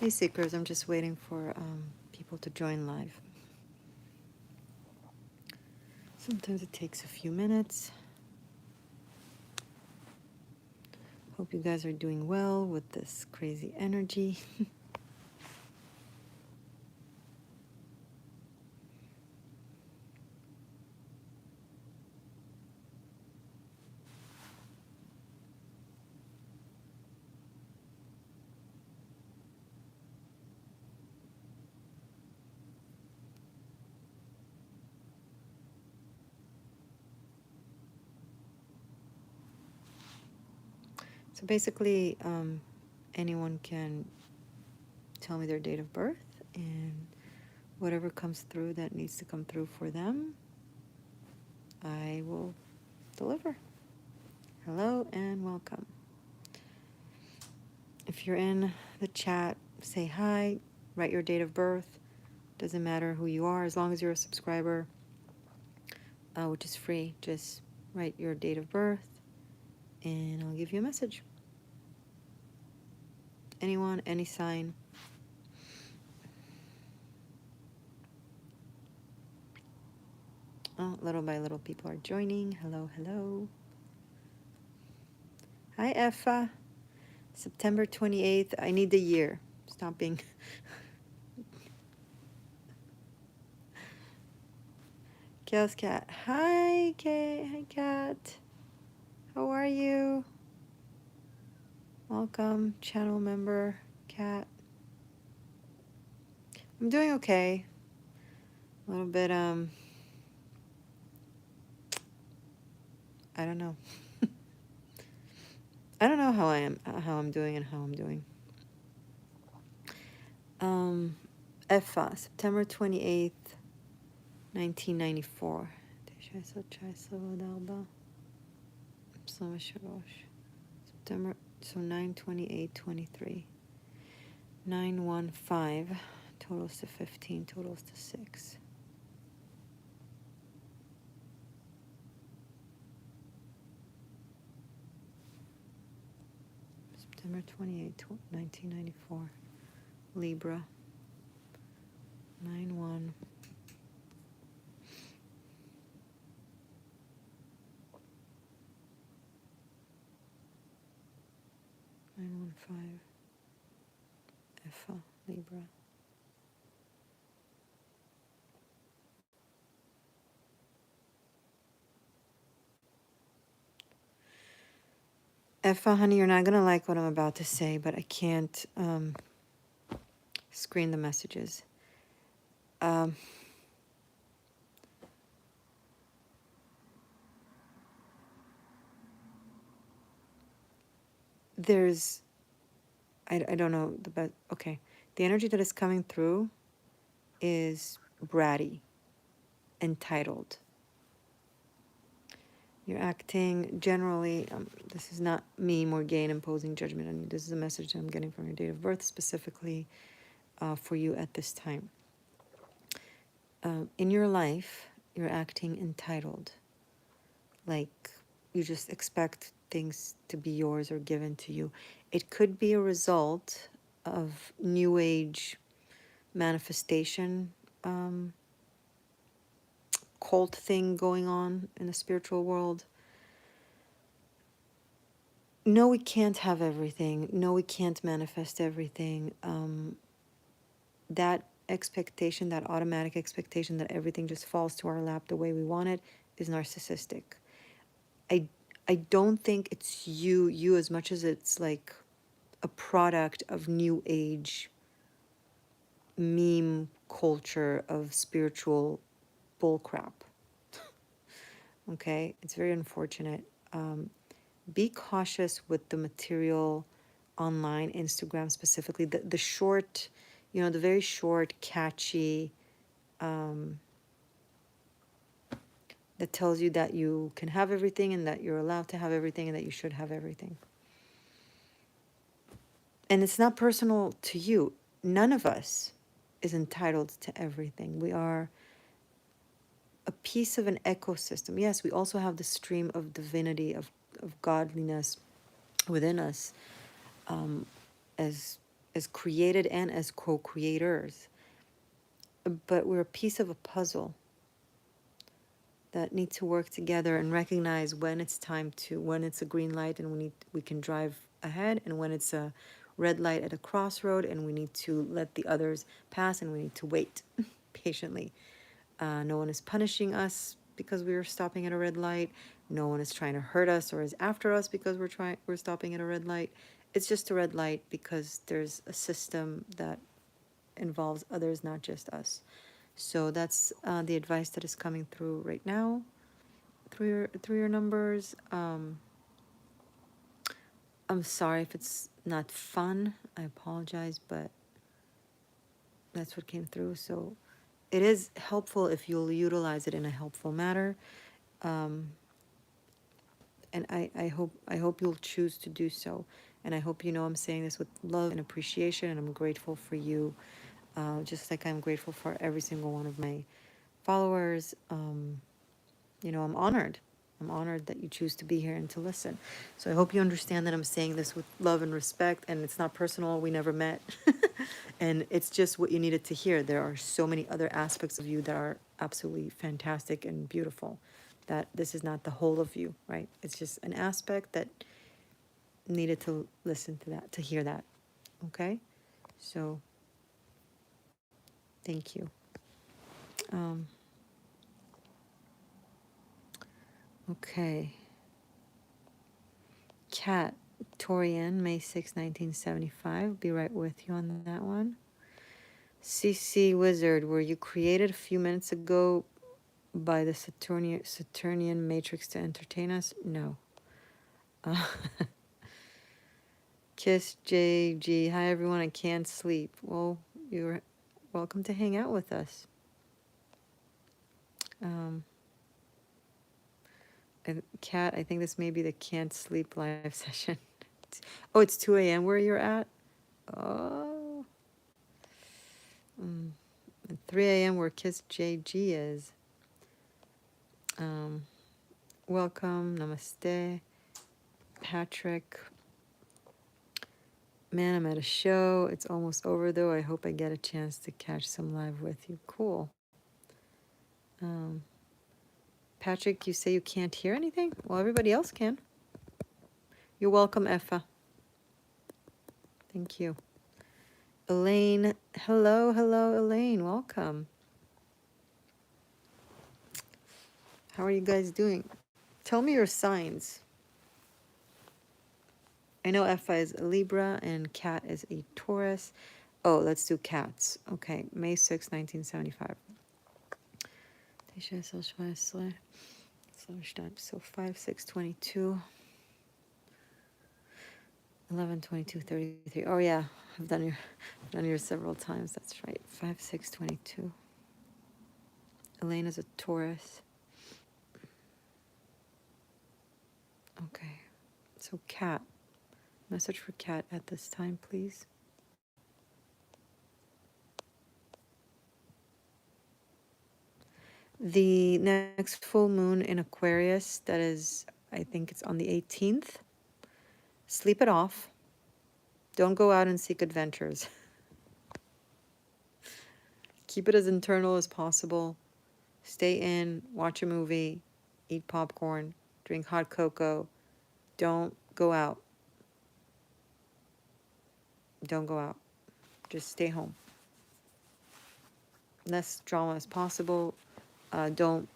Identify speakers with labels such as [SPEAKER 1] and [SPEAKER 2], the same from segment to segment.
[SPEAKER 1] Hey Seekers, I'm just waiting for people to join live. Sometimes it takes a few minutes. Hope you guys are doing well with this crazy energy. So basically, anyone can tell me their date of birth, and whatever comes through that needs to come through for them, I will deliver. Hello and welcome. If you're in the chat, say hi, write your date of birth. Doesn't matter who you are, as long as you're a subscriber, which is free. Just write your date of birth and I'll give you a message. Anyone, any sign. Oh, little by little people are joining. Hello, hello. Hi, Effa. September 28th. I need the year. Stop being... Chaos Cat. Hi, Kay. Hi, Cat. How are you? Welcome, channel member, Cat. I'm doing okay. A little bit, I don't know. I don't know how I am, how I'm doing and how I'm doing. Effa, September 28th, 1994. September, so 9/28/23. 915 totals to 15, totals to 6. September 28th, 1994. Libra. 9/1. 915. Effa, Libra. Effa, honey, you're not gonna like what I'm about to say, but I can't screen the messages. There's, I don't know the best. Okay, the energy that is coming through is bratty, entitled. You're acting generally, this is not me, Morgainne, imposing judgment on you. This is a message that I'm getting from your date of birth, specifically for you at this time. In your life, you're acting entitled. Like you just expect things to be yours or given to you. It could be a result of New Age manifestation, cult thing going on in the spiritual world. No, we can't have everything. No, we can't manifest everything. That expectation, that automatic expectation that everything just falls to our lap the way we want it, is narcissistic. I don't think it's you as much as it's like a product of New Age meme culture of spiritual bullcrap. Okay, it's very unfortunate. Be cautious with the material online, Instagram specifically, the short, the very short, catchy, that tells you that you can have everything and that you're allowed to have everything and that you should have everything. And it's not personal to you. None of us is entitled to everything. We are a piece of an ecosystem. Yes, we also have the stream of divinity, of godliness within us, as as created and as co-creators, but we're a piece of a puzzle that need to work together and recognize when it's time to, when it's a green light and we can drive ahead, and when it's a red light at a crossroad and we need to let the others pass and we need to wait patiently. No one is punishing us because we are stopping at a red light. No one is trying to hurt us or is after us because we're stopping at a red light. It's just a red light because there's a system that involves others, not just us. So that's the advice that is coming through right now through your numbers. I'm sorry if it's not fun. I apologize, but that's what came through. So it is helpful if you'll utilize it in a helpful manner. And I hope you'll choose to do so. And I hope you know I'm saying this with love and appreciation, and I'm grateful for you, just like I'm grateful for every single one of my followers. You know, I'm honored. I'm honored that you choose to be here and to listen. So I hope you understand that I'm saying this with love and respect, and it's not personal. We never met. And it's just what you needed to hear. There are so many other aspects of you that are absolutely fantastic and beautiful, that this is not the whole of you, right? It's just an aspect that needed to listen to that, to hear that. Okay? So thank you. Okay. Kat Torian, May 6, 1975. Be right with you on that one. CC Wizard, were you created a few minutes ago by the Saturnian Matrix to entertain us? No. Kiss JG. Hi, everyone. I can't sleep. Well, you're welcome to hang out with us. Kat, I think this may be the can't sleep live session. Oh, it's 2 a.m. where you're at? Oh. 3 a.m. where Kiss JG is. Welcome. Namaste. Patrick. Man, I'm at a show. It's almost over, though. I hope I get a chance to catch some live with you. Cool. Patrick, you say you can't hear anything? Well, everybody else can. You're welcome, Effa. Thank you. Elaine. Hello, Elaine. Welcome. How are you guys doing? Tell me your signs. I know Effa is a Libra and Cat is a Taurus. Oh, let's do cats. Okay, May 6, 1975. So 5, 6, 22. 11, 22, 33. Oh yeah, I've done yours several times. That's right. 5, 6, 22. Elaine is a Taurus. Okay. So Cat. Message for Cat at this time, please. The next full moon in Aquarius, that is, I think it's on the 18th. Sleep it off. Don't go out and seek adventures. Keep it as internal as possible. Stay in, watch a movie, eat popcorn, drink hot cocoa. Don't go out. Don't go out. Just stay home. Less drama as possible. Don't,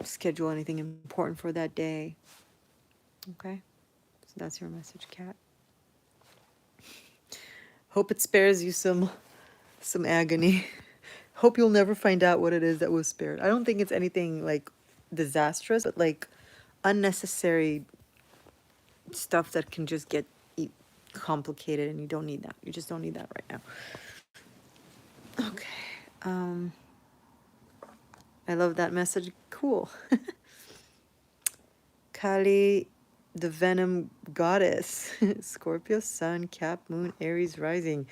[SPEAKER 1] schedule anything important for that day. Okay? So that's your message, Kat. Hope it spares you some agony. Hope you'll never find out what it is that was spared. I don't think it's anything like disastrous, but like unnecessary stuff that can just get complicated, and you don't need that. You just don't need that right now. Okay. I love that message. Cool. Kali, the Venom Goddess. Scorpio Sun, Cap Moon, Aries Rising.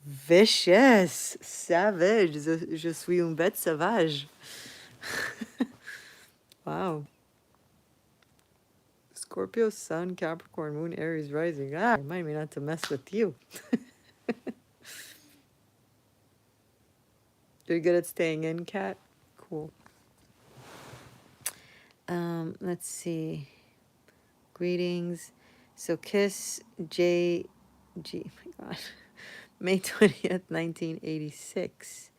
[SPEAKER 1] Vicious. Savage. Je suis une bête sauvage. Wow. Scorpio, Sun, Capricorn, Moon, Aries, Rising. Ah, remind me not to mess with you. You're good at staying in, Kat? Cool. Let's see. Greetings. So Kiss J G, oh my God. May 20th, 1986.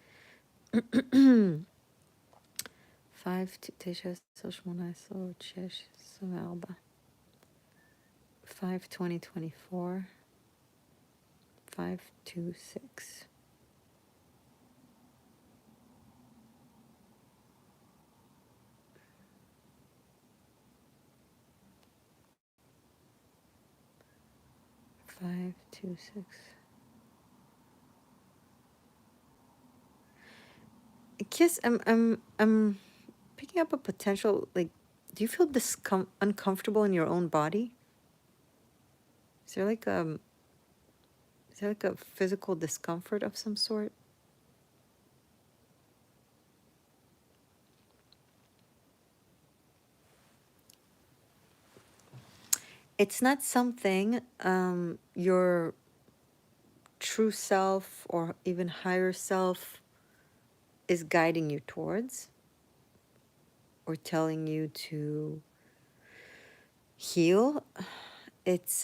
[SPEAKER 1] 5 9 5 2024 526. Five, 2, 6. Kiss, I'm picking up a potential, like, do you feel uncomfortable in your own body? Is there like a physical discomfort of some sort? It's not something your true self or even higher self is guiding you towards or telling you to heal. It's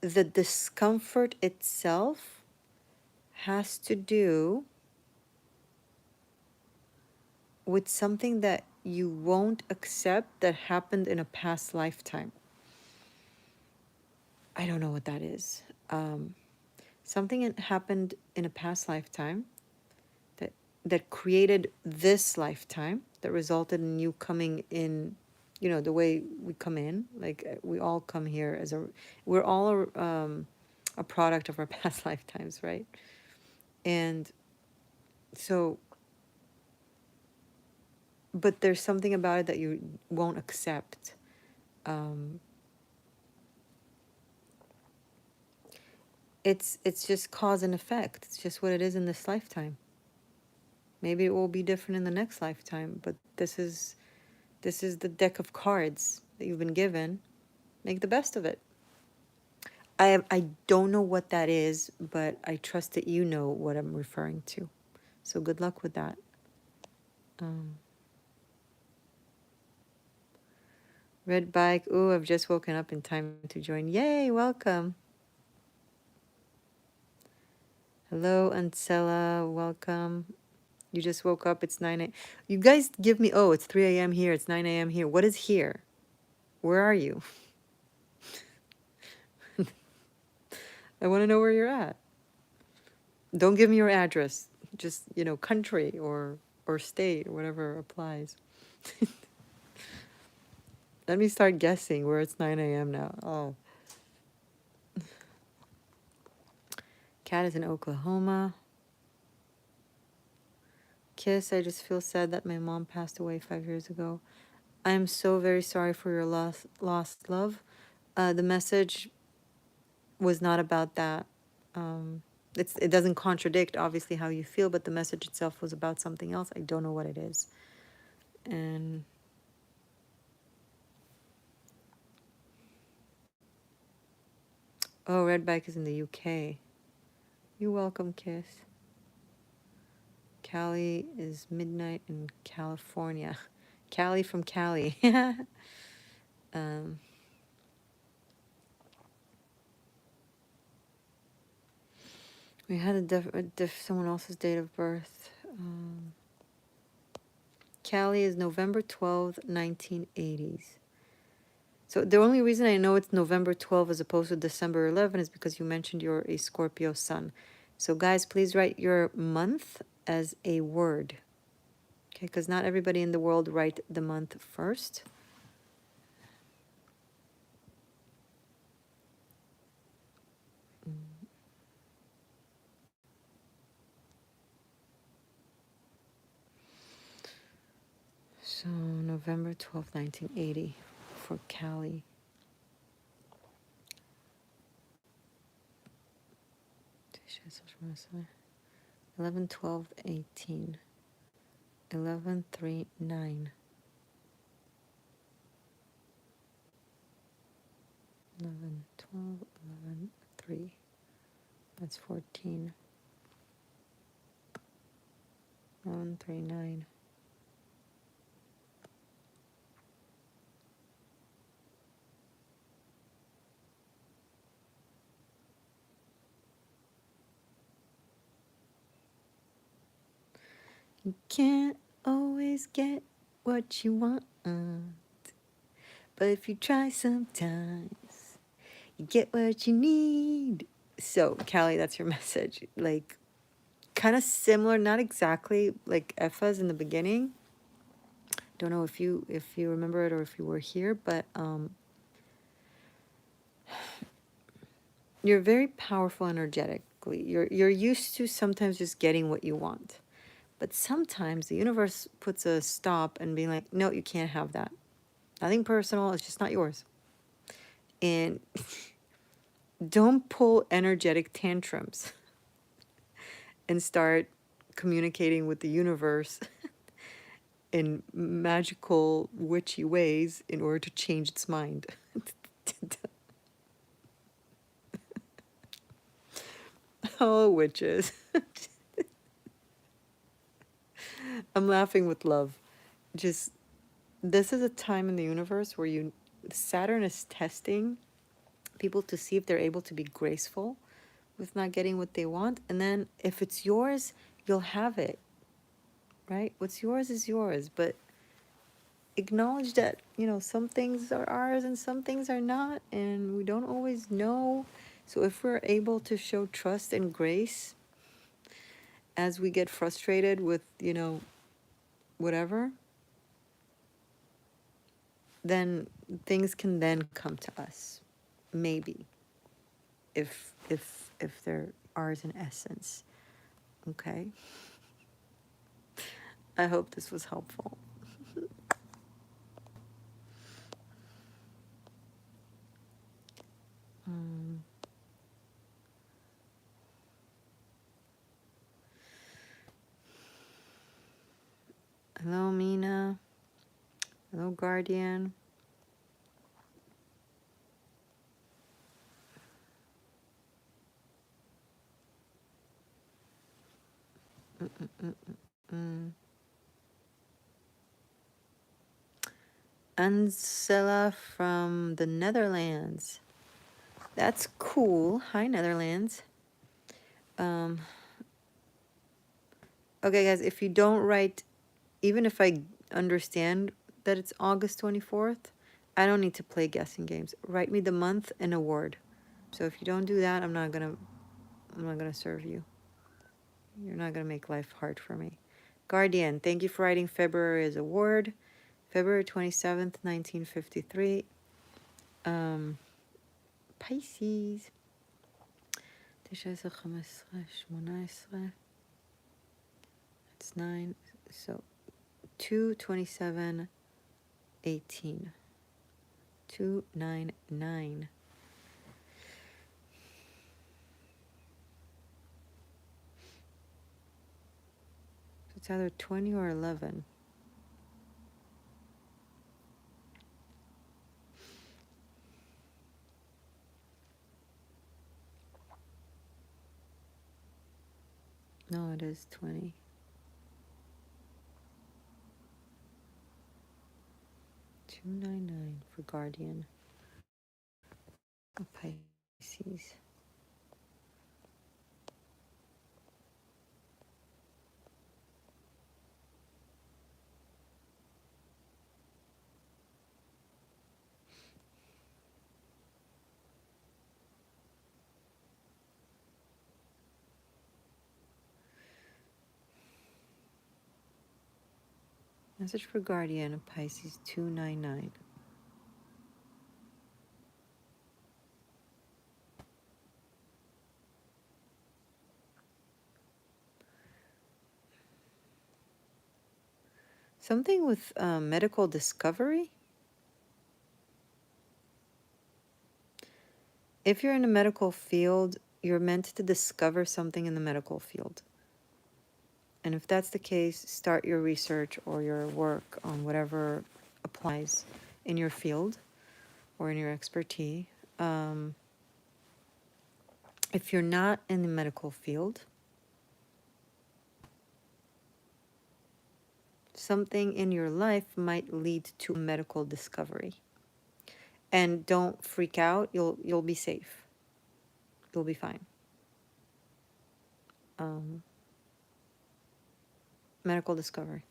[SPEAKER 1] the discomfort itself has to do with something that you won't accept that happened in a past lifetime. I don't know what that is. Something happened in a past lifetime that created this lifetime, that resulted in you coming in, the way we come in. Like, we all come here we're all a product of our past lifetimes, right? And so, but there's something about it that you won't accept. It's just cause and effect. It's just what it is in this lifetime. Maybe it will be different in the next lifetime, but this is the deck of cards that you've been given. Make the best of it. I don't know what that is, but I trust that you know what I'm referring to. So good luck with that. Red bike. Ooh, I've just woken up in time to join. Yay, welcome. Hello, Ancella. Welcome. You just woke up. It's 9 a.m. You guys give me, oh, it's 3 a.m. here. It's 9 a.m. here. What is here? Where are you? I want to know where you're at. Don't give me your address. Just, country or state or whatever applies. Let me start guessing where it's 9 a.m. now. Oh. Cat is in Oklahoma. Kiss, I just feel sad that my mom passed away 5 years ago. I am so very sorry for your lost love. The message was not about that. It doesn't contradict, obviously, how you feel, but the message itself was about something else. I don't know what it is. And oh, Redback is in the UK. You're welcome, Kiss. Cali is midnight in California. Cali from Cali. We had someone else's date of birth. Cali is November 12th, 1980s. So the only reason I know it's November 12th as opposed to December 11 is because you mentioned you're a Scorpio sun. So guys, please write your month as a word. Okay, because not everybody in the world write the month first. So November 12th, 1980 for Cali. Eleven, 12, 18. 11, 3, 9. 3. That's 14. 139. You can't always get what you want, but if you try sometimes, you get what you need. So, Callie, that's your message. Like, kind of similar, not exactly like Effa's in the beginning. Don't know if you remember it or if you were here, but you're very powerful energetically. You're used to sometimes just getting what you want. But sometimes the universe puts a stop and being like, no, you can't have that. Nothing personal, it's just not yours. And don't pull energetic tantrums and start communicating with the universe in magical, witchy ways in order to change its mind. Oh, witches. I'm laughing with love. Just, this is a time in the universe where Saturn is testing people to see if they're able to be graceful with not getting what they want. And then if it's yours, you'll have it, right? What's yours is yours. But acknowledge that, some things are ours and some things are not. And we don't always know. So if we're able to show trust and grace as we get frustrated with, whatever, then things can then come to us. Maybe. If they're ours in essence. Okay? I hope this was helpful. Hello, Mina. Hello, Guardian. Ansela from the Netherlands. That's cool. Hi, Netherlands. Okay, guys, if you don't write, even if I understand that it's August 24th, I don't need to play guessing games. Write me the month and a word. So if you don't do that, I'm not gonna serve you. You're not gonna make life hard for me. Guardian, thank you for writing February as a word. February 27th, 1953. Pisces. 19, 15, 18. That's 9. So 227, 18. 299. So it's either 20 or 11. No, it is 20. 299 for Guardian of Pisces. Message for Guardian of Pisces 299. Something with medical discovery? If you're in the medical field, you're meant to discover something in the medical field. And if that's the case, start your research or your work on whatever applies in your field or in your expertise. If you're not in the medical field, something in your life might lead to a medical discovery. And don't freak out. You'll be safe. You'll be fine. Medical discovery.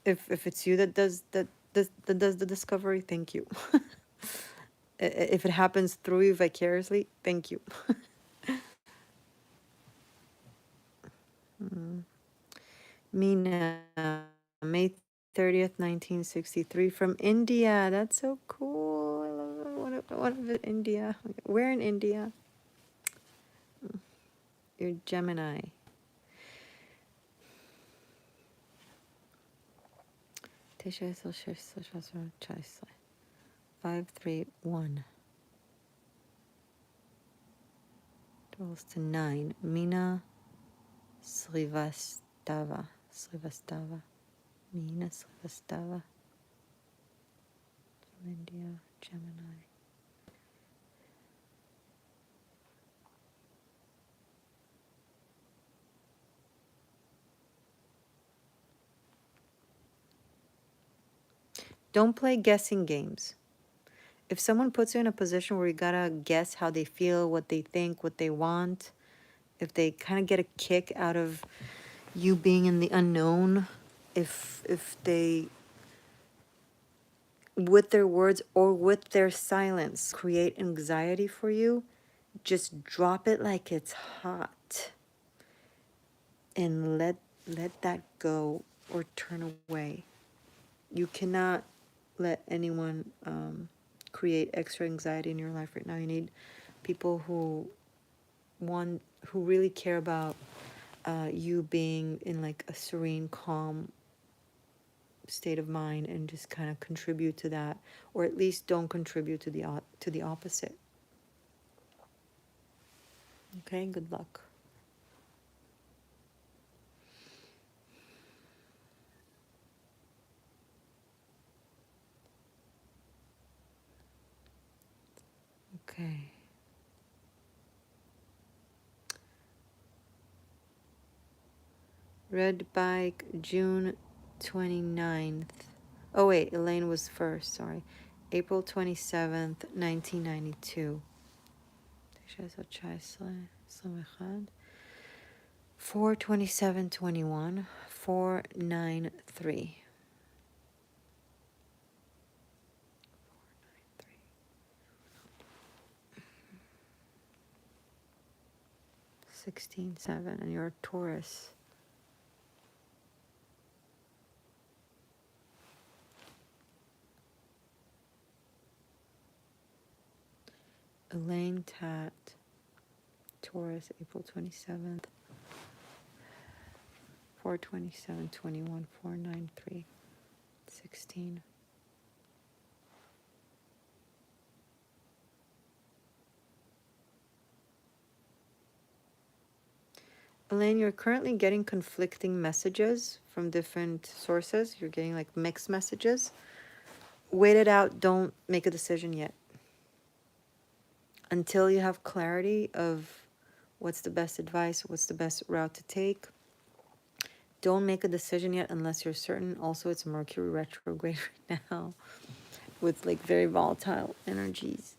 [SPEAKER 1] If it's you that does the discovery, thank you. If it happens through you vicariously, thank you. Mina, May 30th, 1963, from India. That's so cool. I love it. I want to visit India. Where in India? You're Gemini. Tisha 531. Doubles to 9. Mina Srivastava. Mina Srivastava. From India, Gemini. Don't play guessing games. If someone puts you in a position where you gotta guess how they feel, what they think, what they want, if they kind of get a kick out of you being in the unknown, if they, with their words or with their silence, create anxiety for you, just drop it like it's hot and let that go or turn away. You cannot let anyone create extra anxiety in your life right now. You need people who really care about you being in like a serene, calm state of mind, and just kind of contribute to that, or at least don't contribute to the opposite. Okay, good luck. Okay. Red bike, June 29th. Oh wait, Elaine was first, sorry. April 27th, 1992. 42721 493. 16/7, and you're a Taurus. Elaine Tat, Taurus, April 27th, 42721 493 16. Elaine, you're currently getting conflicting messages from different sources. You're getting like mixed messages. Wait it out. Don't make a decision yet. Until you have clarity of what's the best advice, what's the best route to take, don't make a decision yet unless you're certain. Also, it's Mercury retrograde right now with like very volatile energies.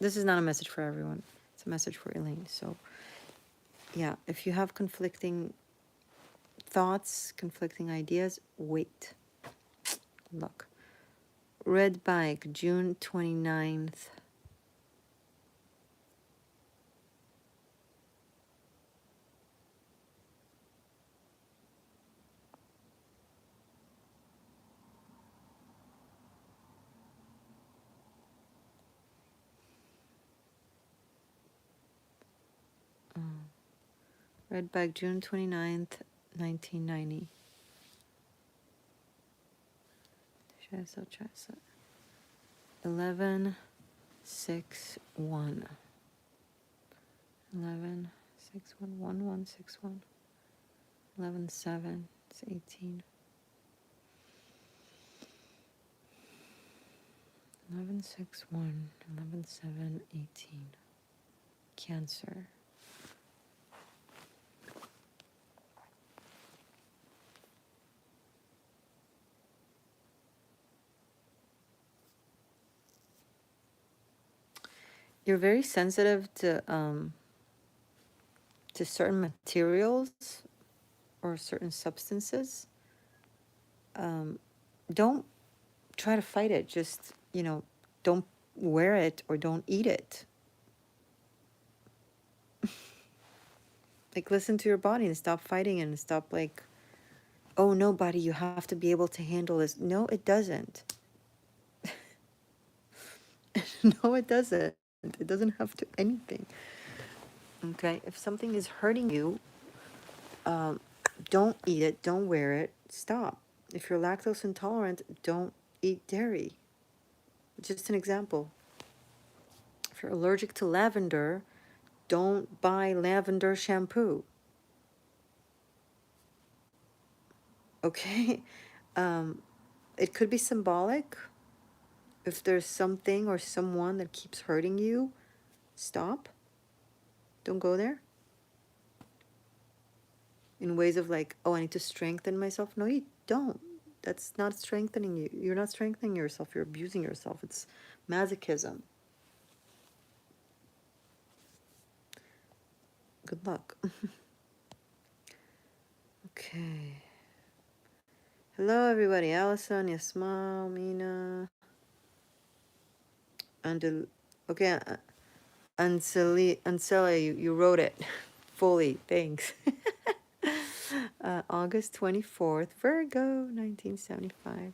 [SPEAKER 1] This is not a message for everyone. It's a message for Elaine. So yeah, if you have conflicting thoughts, conflicting ideas, wait. Good luck. Red bike, June 29th. Red bike, June 29th, 1990. 11 6 1 11 6 1 1 1 6 1 11 7 it's 18 1161, 11/7/18. Cancer. You're very sensitive to certain materials or certain substances. Don't try to fight it. Just, don't wear it or don't eat it. Like, listen to your body and stop fighting and stop like, oh, no, buddy, you have to be able to handle this. No, it doesn't. No, it doesn't. It doesn't have to anything. Okay? If something is hurting you, don't eat it. Don't wear it. Stop. If you're lactose intolerant, don't eat dairy. Just an example. If you're allergic to lavender, don't buy lavender shampoo. Okay? It could be symbolic. If there's something or someone that keeps hurting you, stop. Don't go there. In ways of like, oh, I need to strengthen myself. No, you don't. That's not strengthening you. You're not strengthening yourself. You're abusing yourself. It's masochism. Good luck. Okay. Hello, everybody. Allison, Yasma, Mina. Okay, Ansela, you wrote it fully. Thanks. August 24th, Virgo, 1975.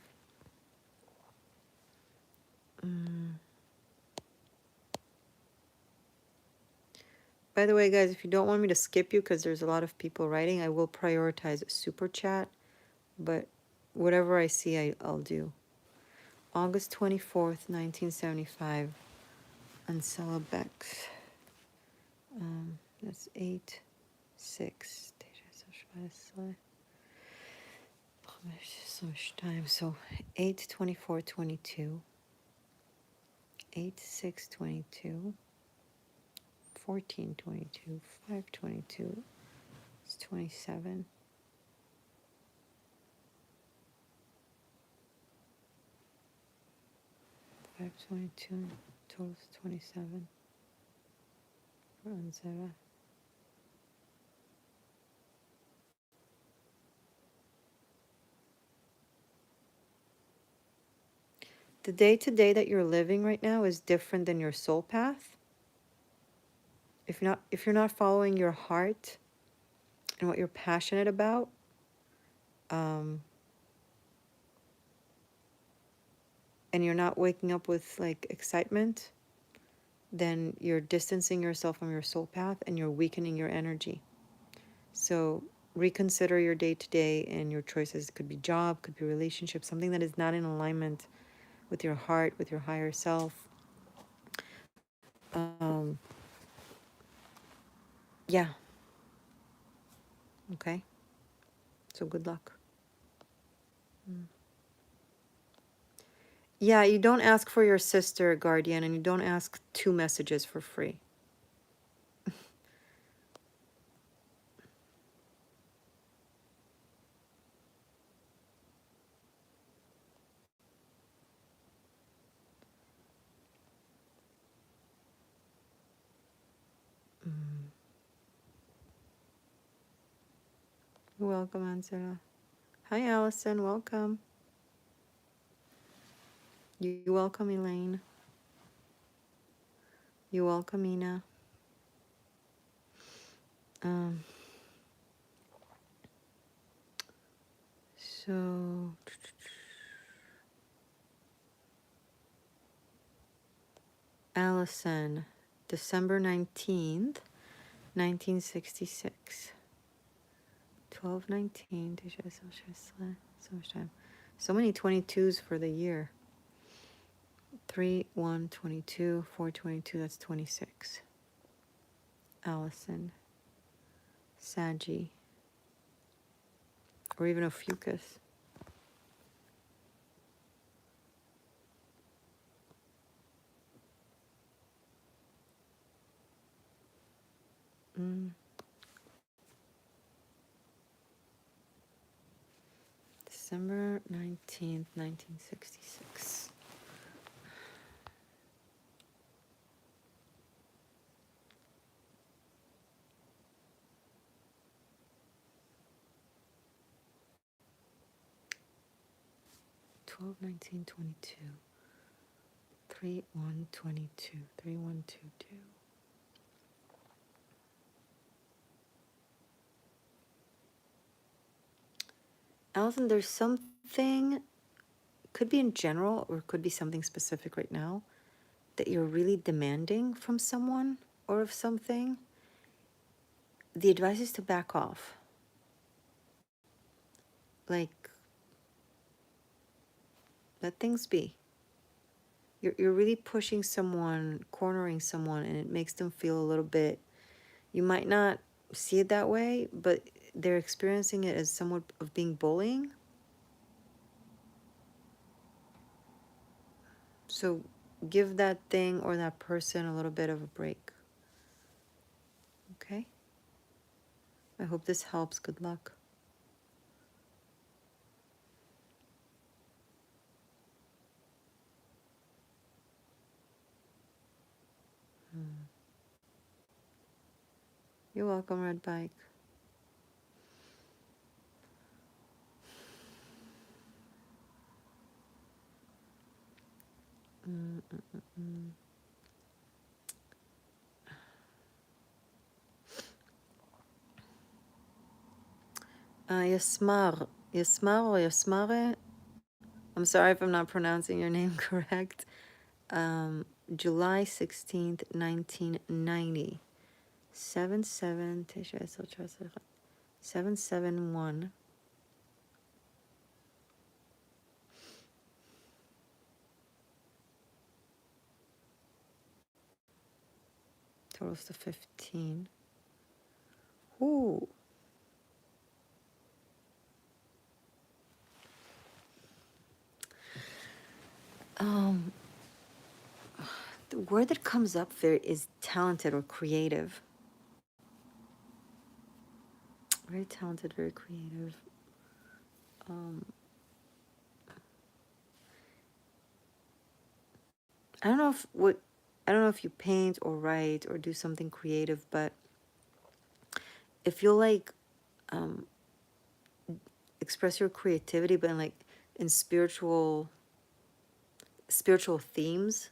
[SPEAKER 1] By the way, guys, if you don't want me to skip you because there's a lot of people writing, I will prioritize super chat, but whatever I see, I'll do. August 24th, 1975, Ansela Bex. That's 8/6. So much time. So 8/24/22, 8/6/22, 14/22, 5/22. It's 27. 5/22. Total is 27. For Ansela. The day-to-day that you're living right now is different than your soul path. If you're not following your heart and what you're passionate about, and you're not waking up with like excitement, then you're distancing yourself from your soul path and you're weakening your energy. So reconsider your day-to-day and your choices. It could be job, could be relationship, something that is not in alignment with your heart, with your higher self. Yeah. Okay. So good luck. Yeah, you don't ask for your sister, guardian, and you don't ask 2 messages for free. You're welcome, Ansela. Hi, Allison. Welcome. You welcome, Elaine. You welcome, Ina. So Allison, December 19th, 1966. 12/19. So much time. So many 22s for the year. 3/1/22, 4/22. That's 26. Allison, Saggy, or even Ophiuchus. December 19th, 1966. Twelve 1922. 3122. 3122. Allison, there's something, could be in general or could be something specific right now, that you're really demanding from someone or of something. The advice is to back off. Like, let things be. You're really pushing someone, cornering someone, and it makes them feel a little bit, you might not see it that way, but they're experiencing it as somewhat of being bullying. So give that thing or that person a little bit of a break. Okay? I hope this helps. Good luck. You're welcome, Red Bike. Yasmar. Yasmar or Yasmare? I'm sorry if I'm not pronouncing your name correct. July 16th, 1990. 771. Totals to 15. Ooh. The word that comes up there is talented or creative. Very talented, very creative. I don't know if you paint or write or do something creative, but if you'll like express your creativity, but in spiritual themes,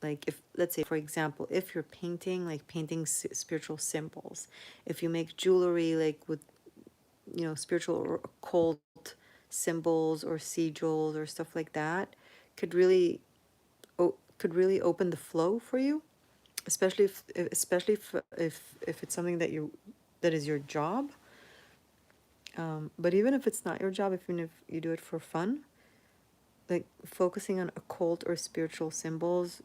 [SPEAKER 1] like if, let's say, for example, if you're painting, like painting spiritual symbols, if you make jewelry like with, spiritual or occult symbols or sigils or stuff like that, could really open the flow for you, especially if it's something that is your job. But even if it's not your job, even if you do it for fun, like focusing on occult or spiritual symbols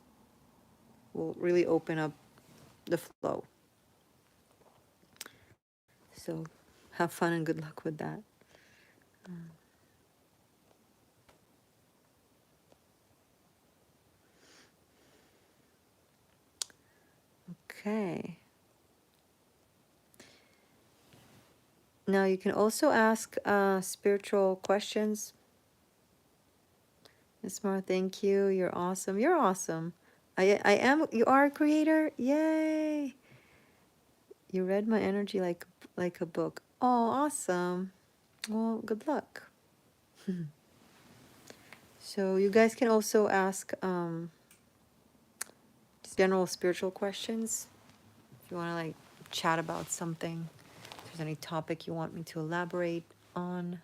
[SPEAKER 1] will really open up the flow. So have fun and good luck with that. Okay. Now you can also ask spiritual questions. Miss Mar, thank you. You're awesome. You're awesome. I am. You are a creator. Yay! You read my energy like a book. Oh, awesome. Well, good luck. So you guys can also ask just general spiritual questions. If you want to like chat about something, if there's any topic you want me to elaborate on.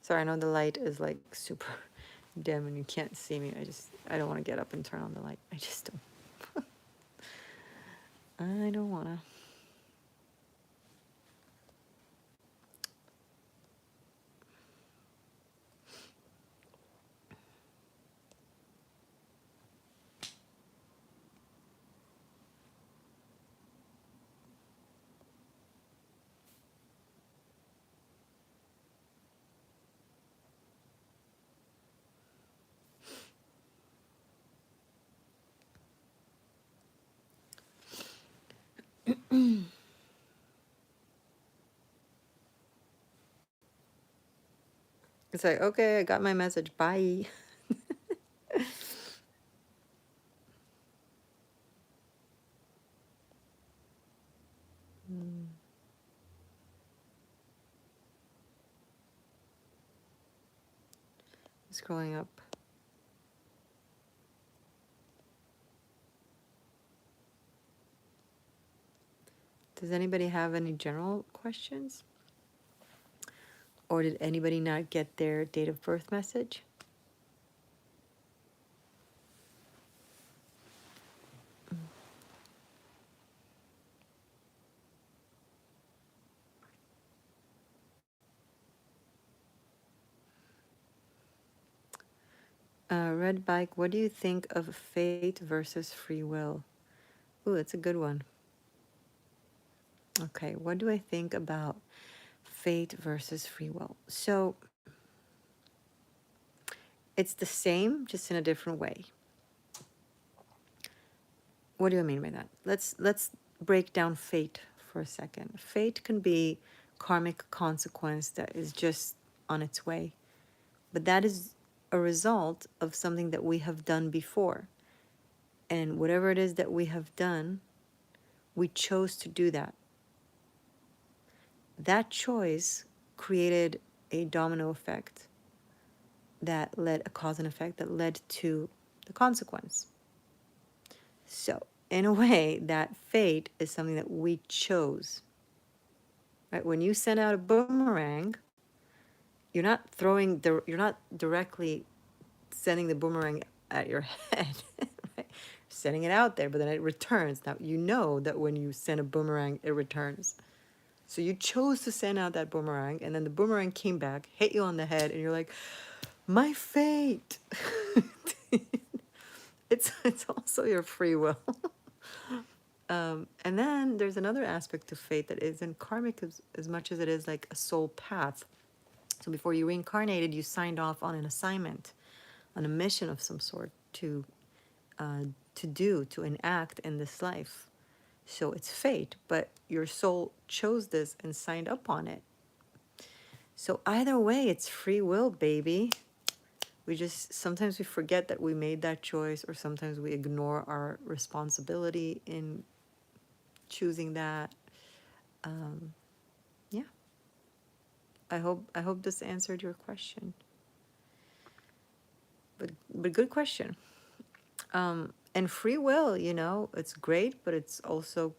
[SPEAKER 1] Sorry, I know the light is like super dim and you can't see me. I don't want to get up and turn on the light. I just don't. I don't want to. It's like, okay, I got my message. Bye. Mm, scrolling up. Does anybody have any general questions? Or did anybody not get their date of birth message? Red Bike, what do you think of fate versus free will? Ooh, that's a good one. Okay, what do I think about fate versus free will? So it's the same, just in a different way. What do I mean by that? Let's break down fate for a second. Fate can be karmic consequence that is just on its way, but that is a result of something that we have done before. And whatever it is that we have done, we chose to do that. That choice created a domino effect that led a cause and effect that led to the consequence. So, in a way, that fate is something that we chose. Right? When you send out a boomerang, you're not directly sending the boomerang at your head. Right? Sending it out there, but then it returns. Now you know that when you send a boomerang, it returns. So you chose to send out that boomerang, and then the boomerang came back, hit you on the head, and you're like, my fate. It's also your free will. And then there's another aspect to fate that isn't karmic as much as it is like a soul path. So before you reincarnated, you signed off on an assignment, on a mission of some sort uh, to enact in this life. So it's fate, but your soul chose this and signed up on it. So either way, it's free will, baby. We just sometimes we forget that we made that choice, or sometimes we ignore our responsibility in choosing that. Um, yeah, I hope this answered your question. But good question. And free will, it's great, but it's also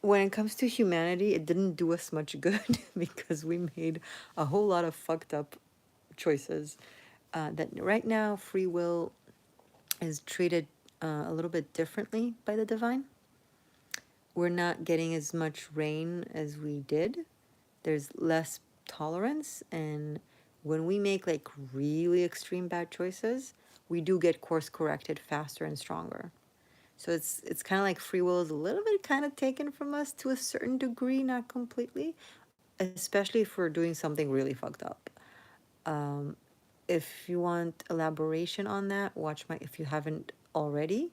[SPEAKER 1] when it comes to humanity, it didn't do us much good because we made a whole lot of fucked up choices. That right now, free will is treated a little bit differently by the divine. We're not getting as much rain as we did. There's less tolerance, and when we make like really extreme bad choices, we do get course corrected faster and stronger. So it's kind of like free will is a little bit kind of taken from us to a certain degree, not completely, especially if we're doing something really fucked up. Um, if you want elaboration on that, if you haven't already,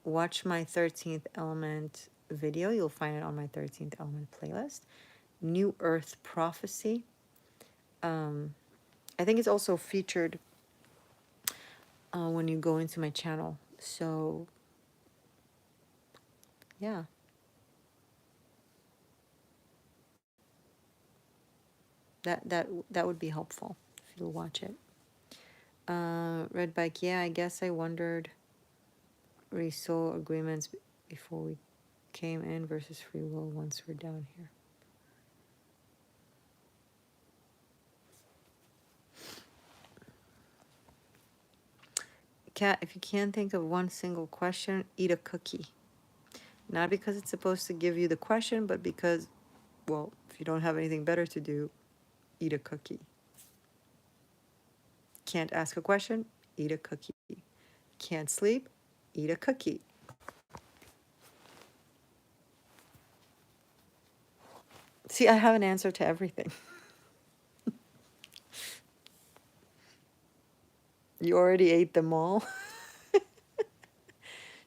[SPEAKER 1] watch my 13th element video. You'll find it on my 13th element playlist. New Earth Prophecy. I think it's also featured when you go into my channel. So yeah, that would be helpful if you'll watch it. Red Bike, yeah, I guess I wondered we saw agreements before we came in versus free will once we're down here. Kat, if you can't think of one single question, eat a cookie. Not because it's supposed to give you the question, but because, well, if you don't have anything better to do, eat a cookie. Can't ask a question? Eat a cookie. Can't sleep? Eat a cookie. See, I have an answer to everything. You already ate them all.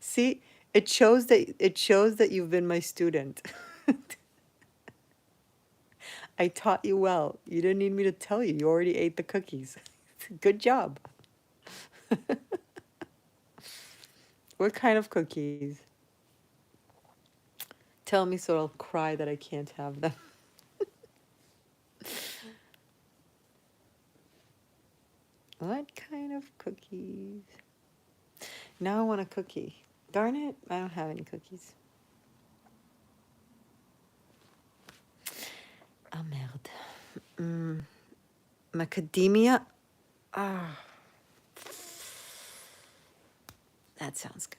[SPEAKER 1] See, it shows that you've been my student. I taught you well. You didn't need me to tell you. You already ate the cookies. Good job. What kind of cookies? Tell me so I'll cry that I can't have them. What kind of cookies? Now I want a cookie. Darn it, I don't have any cookies. Ah, merde. Macadamia? Ah, that sounds good.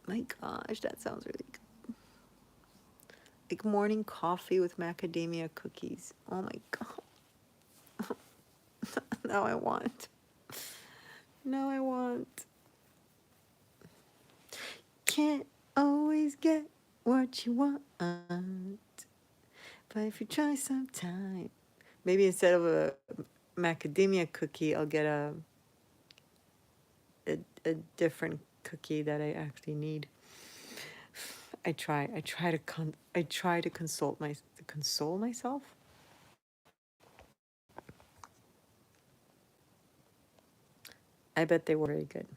[SPEAKER 1] My gosh, that sounds really good. Like morning coffee with macadamia cookies. Oh my god. Now I want. Now I want. Can't always get what you want. But if you try sometime, maybe instead of a macadamia cookie, I'll get a different cookie that I actually need. I try to console myself. I bet they were very good.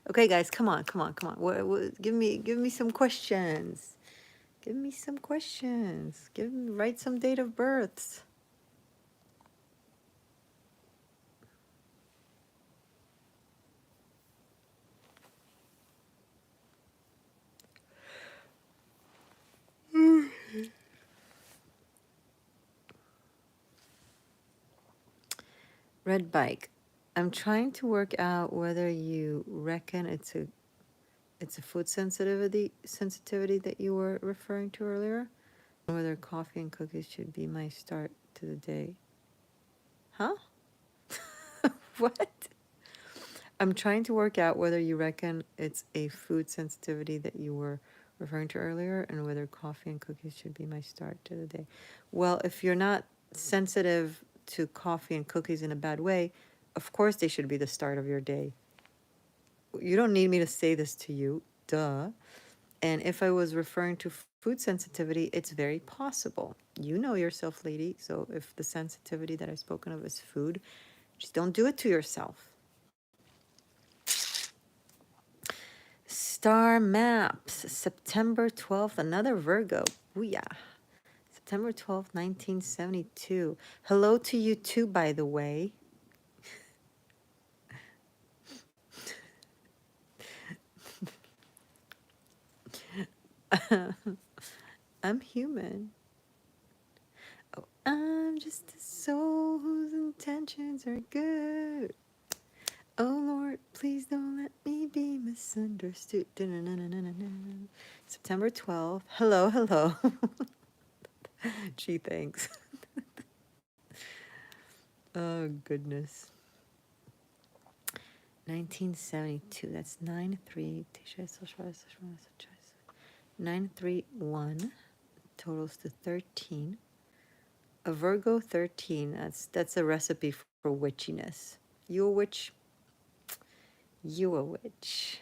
[SPEAKER 1] Okay, guys, come on. Give me some questions. Give me some questions. Write some date of births. Red bike. I'm trying to work out whether you reckon it's a food sensitivity that you were referring to earlier, and whether coffee and cookies should be my start to the day. Huh? What? I'm trying to work out whether you reckon it's a food sensitivity that you were referring to earlier, and whether coffee and cookies should be my start to the day. Well, if you're not sensitive to coffee and cookies in a bad way, of course they should be the start of your day. You don't need me to say this to you, duh. And if I was referring to food sensitivity, it's very possible. You know yourself, lady. So if the sensitivity that I've spoken of is food, just don't do it to yourself. Star maps, September 12th, another Virgo. Booyah. September 12th, 1972. Hello to you too, by the way. I'm human. Oh, I'm just a soul whose intentions are good. Oh Lord, please don't let me be misunderstood. September 12th. Hello. Gee, thanks. Oh, goodness. 1972. That's 931. Totals to 13. A Virgo 13. That's a recipe for witchiness. You a witch? You a witch.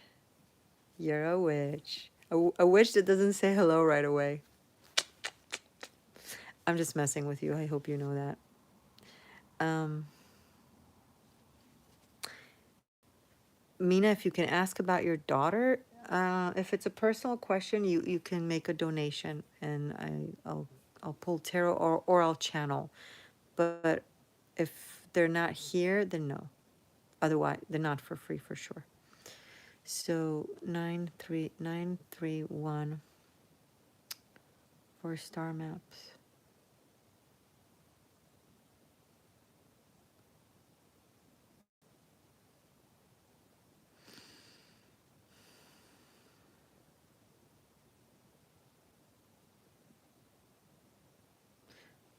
[SPEAKER 1] You're a witch. A witch that doesn't say hello right away. I'm just messing with you. I hope you know that. Mina, if you can ask about your daughter, if it's a personal question, you can make a donation, and I'll pull tarot or I'll channel. But if they're not here, then no. Otherwise, they're not for free for sure. So 93931 for star maps.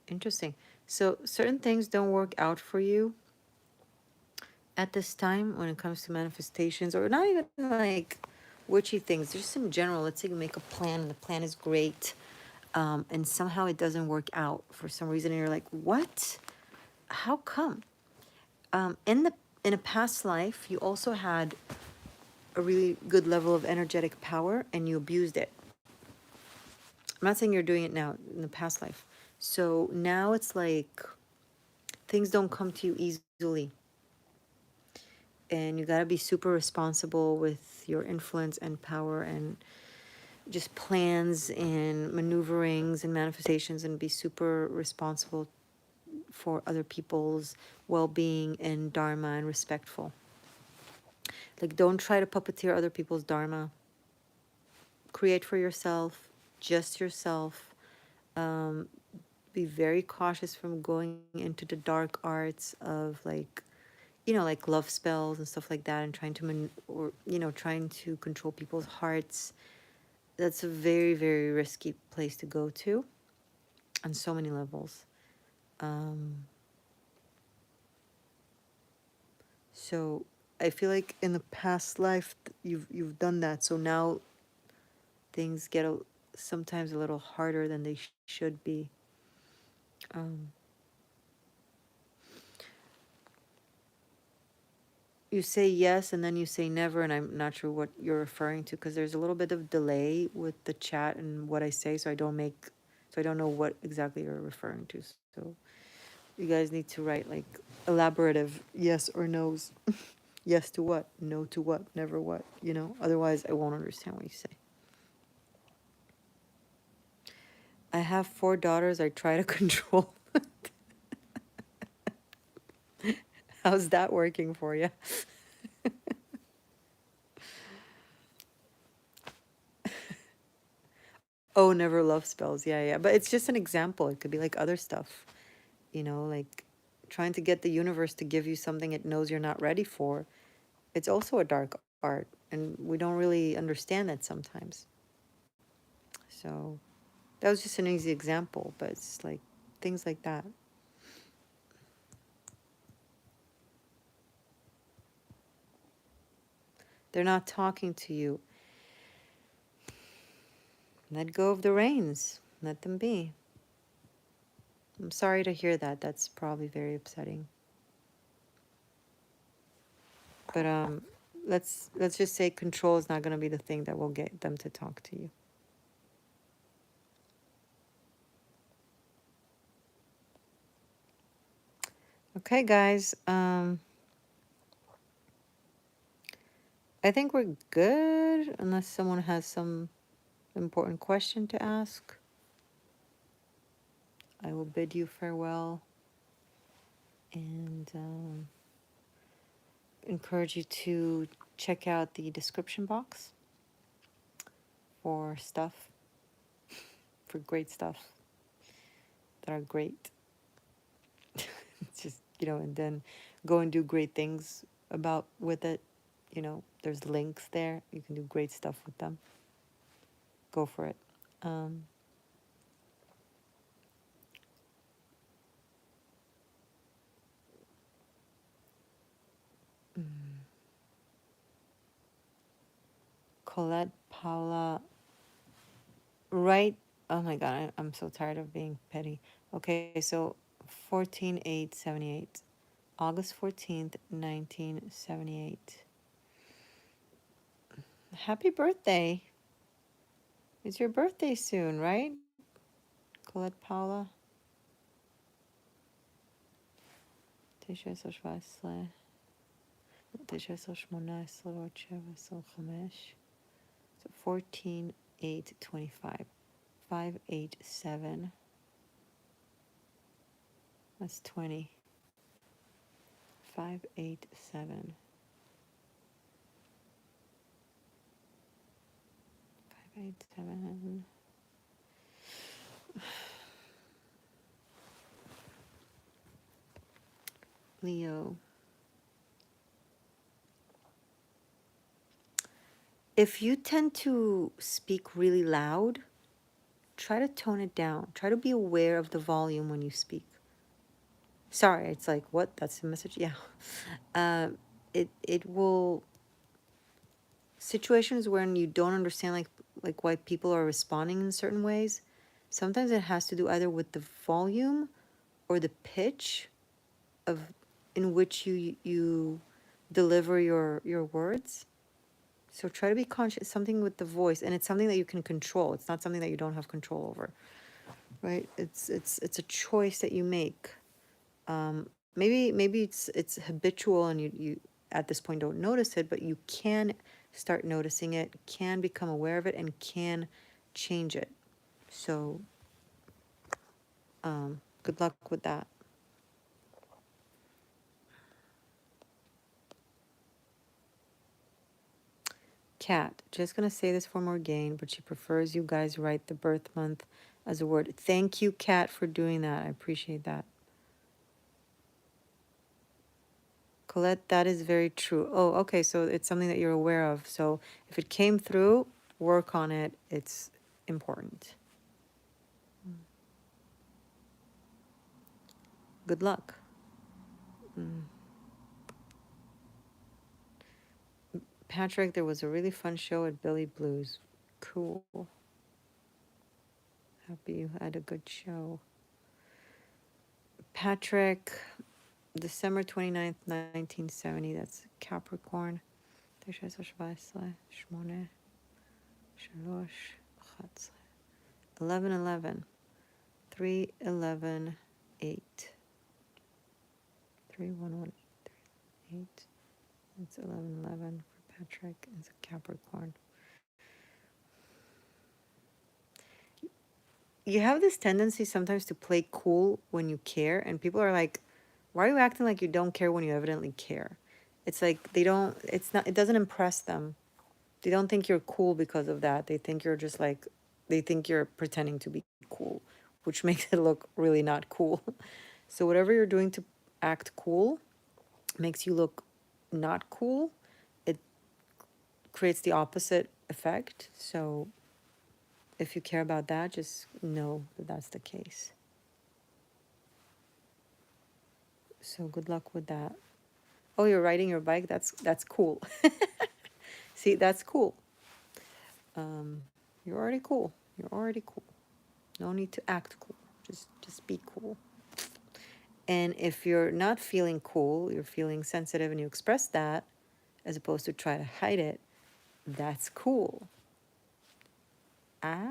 [SPEAKER 1] Interesting. So certain things don't work out for you at this time when it comes to manifestations, or not even like witchy things, just in general. Let's say you make a plan and the plan is great, and somehow it doesn't work out for some reason, and you're like, what? How come? In a past life, you also had a really good level of energetic power and you abused it. I'm not saying you're doing it now, in the past life. So now it's like things don't come to you easily. And you got to be super responsible with your influence and power and just plans and maneuverings and manifestations, and be super responsible for other people's well-being and dharma, and respectful. Like, don't try to puppeteer other people's dharma. Create for yourself, just yourself. um, be very cautious from going into the dark arts of, like, like love spells and stuff like that, and trying to trying to control people's hearts. That's a very, very risky place to go to on so many levels. um, so I feel like in the past life you've done that, so now things get sometimes a little harder than they should be. um, you say yes and then you say never, and I'm not sure what you're referring to, because there's a little bit of delay with the chat and what I say, so I don't know what exactly you're referring to. So you guys need to write like elaborative yes or no's. Yes to what, no to what, never what, otherwise I won't understand what you say. I have 4 daughters I try to control. How's that working for you? Oh, never love spells. Yeah, yeah. But it's just an example. It could be like other stuff, like trying to get the universe to give you something it knows you're not ready for. It's also a dark art, and we don't really understand that sometimes. So that was just an easy example, but it's like things like that. They're not talking to you. Let go of the reins. Let them be. I'm sorry to hear that. That's probably very upsetting. But let's just say control is not going to be the thing that will get them to talk to you. Okay, guys. I think we're good, unless someone has some important question to ask. I will bid you farewell and encourage you to check out the description box for stuff, for great stuff that are great. It's just, and then go and do great things about with it. There's links there. You can do great stuff with them. Go for it. Um, mm. Colette, Paula, right? Oh my God, I'm so tired of being petty. Okay, so 14/8/78, August 14th, 1978. Happy birthday! It's your birthday soon, right? Colette, Paula. 1917, 1918, ועוד 7, 25. So 14/8/25. 5/8/7. That's 20. 5/8/7. 5/8/7. Leo. If you tend to speak really loud, try to tone it down. Try to be aware of the volume when you speak. Sorry, it's like, what? That's the message? Yeah. It will... Situations when you don't understand, like why people are responding in certain ways, sometimes it has to do either with the volume or the pitch in which you deliver your words. So try to be conscious, something with the voice, and it's something that you can control. It's not something that you don't have control over, right? It's a choice that you make. Maybe it's habitual and you at this point don't notice it, but you can start noticing it, can become aware of it, and can change it. So good luck with that. Cat, just gonna say this for Morgainne, but she prefers you guys write the birth month as a word. Thank you, Cat, for doing that. I appreciate that. Colette, that is very true. Oh, okay, so it's something that you're aware of. So if it came through, work on it. It's important. Good luck. Patrick, there was a really fun show at Billy Blues. Cool. Happy you had a good show. Patrick, December 29th, 1970. That's Capricorn. 11:11. 3:11:8. 3:11:8. It's 11:11 for Patrick. It's a Capricorn. You have this tendency sometimes to play cool when you care, and people are like, why are you acting like you don't care when you evidently care? It's like they don't, it's not, it doesn't impress them. They don't think you're cool because of that. They think you're just like, they think you're pretending to be cool, which makes it look really not cool. So whatever you're doing to act cool makes you look not cool. It creates the opposite effect. So if you care about that, just know that that's the case. So good luck with that. Oh, you're riding your bike? That's cool. See, that's cool. You're already cool. You're already cool. No need to act cool. Just be cool. And if you're not feeling cool, you're feeling sensitive and you express that as opposed to try to hide it, that's cool. Ah.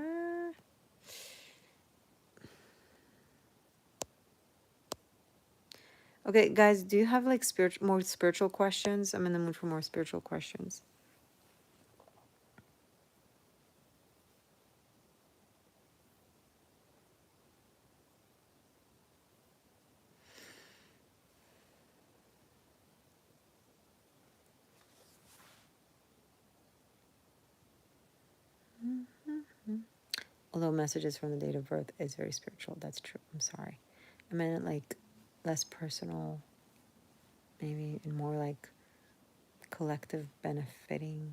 [SPEAKER 1] Okay, guys, do you have like more spiritual questions? I'm in the mood for more spiritual questions. Although messages from the date of birth is very spiritual. That's true. I'm sorry. I meant like less personal, maybe, and more like collective benefiting.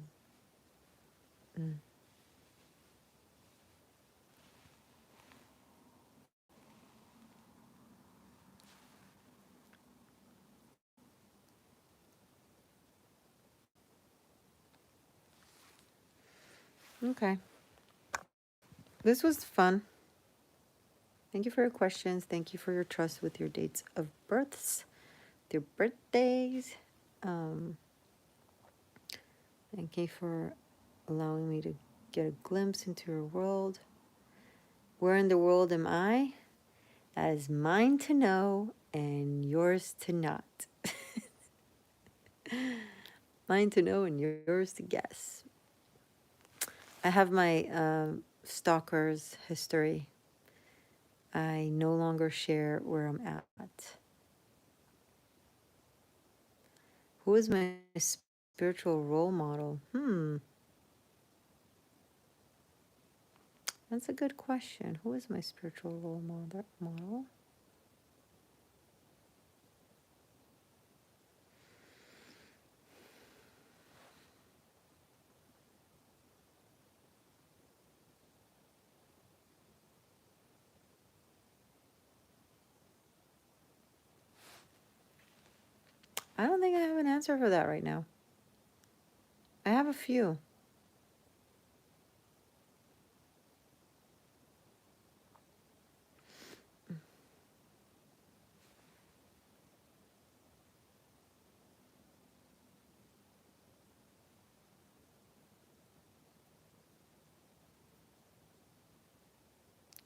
[SPEAKER 1] Okay. This was fun. Thank you for your questions. Thank you for your trust with your dates of births, your birthdays. Thank you for allowing me to get a glimpse into your world. Where in the world am I? That is mine to know and yours to not. Mine to know and yours to guess. I have my stalker's history. I no longer share where I'm at. Who is my spiritual role model? That's a good question. Who is my spiritual role model? I don't think I have an answer for that right now. I have a few.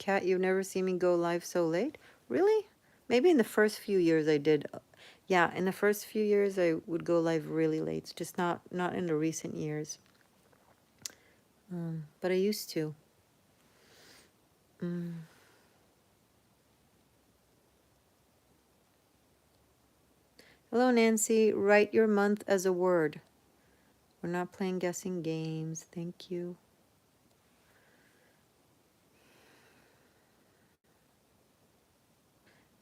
[SPEAKER 1] Kat, you've never seen me go live so late? Really? Maybe in the first few years I did. Yeah, in the first few years I would go live really late, just not in the recent years. But I used to. Mm. Hello, Nancy. Write your month as a word. We're not playing guessing games. Thank you.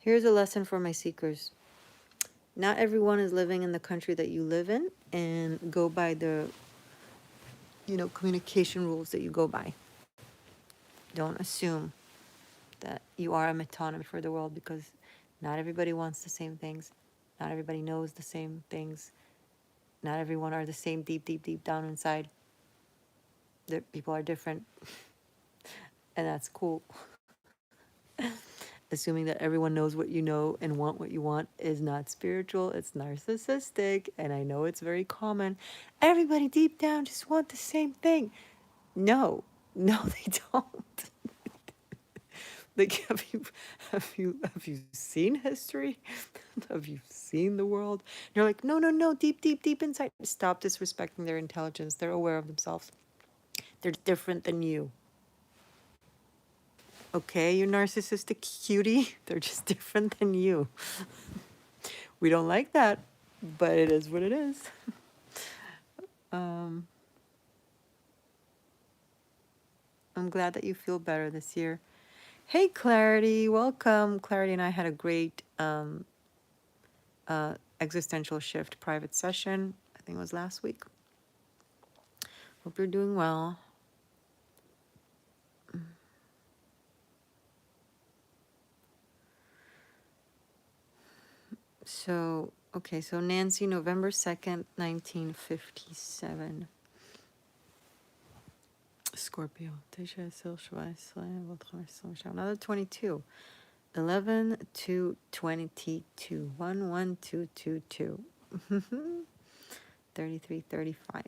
[SPEAKER 1] Here's a lesson for my seekers. Not everyone is living in the country that you live in, and go by the, communication rules that you go by. Don't assume that you are a metonymy for the world, because not everybody wants the same things. Not everybody knows the same things. Not everyone are the same deep, deep, deep down inside. People are different, and that's cool. Assuming that everyone knows what you know and want what you want is not spiritual, it's narcissistic, and I know it's very common. Everybody deep down just want the same thing. No, they don't. Like, have you seen history? Have you seen the world? You're like, no, deep, deep, deep inside. Stop disrespecting their intelligence. They're aware of themselves. They're different than you. Okay, you narcissistic cutie. They're just different than you. We don't like that, but it is what it is. I'm glad that you feel better this year. Hey, Clarity, welcome. Clarity and I had a great existential shift private session. I think it was last week. Hope you're doing well. So, okay, so Nancy, November 2nd, 1957. Scorpio. Another 22. 11 to 22. 11222. 33, 35.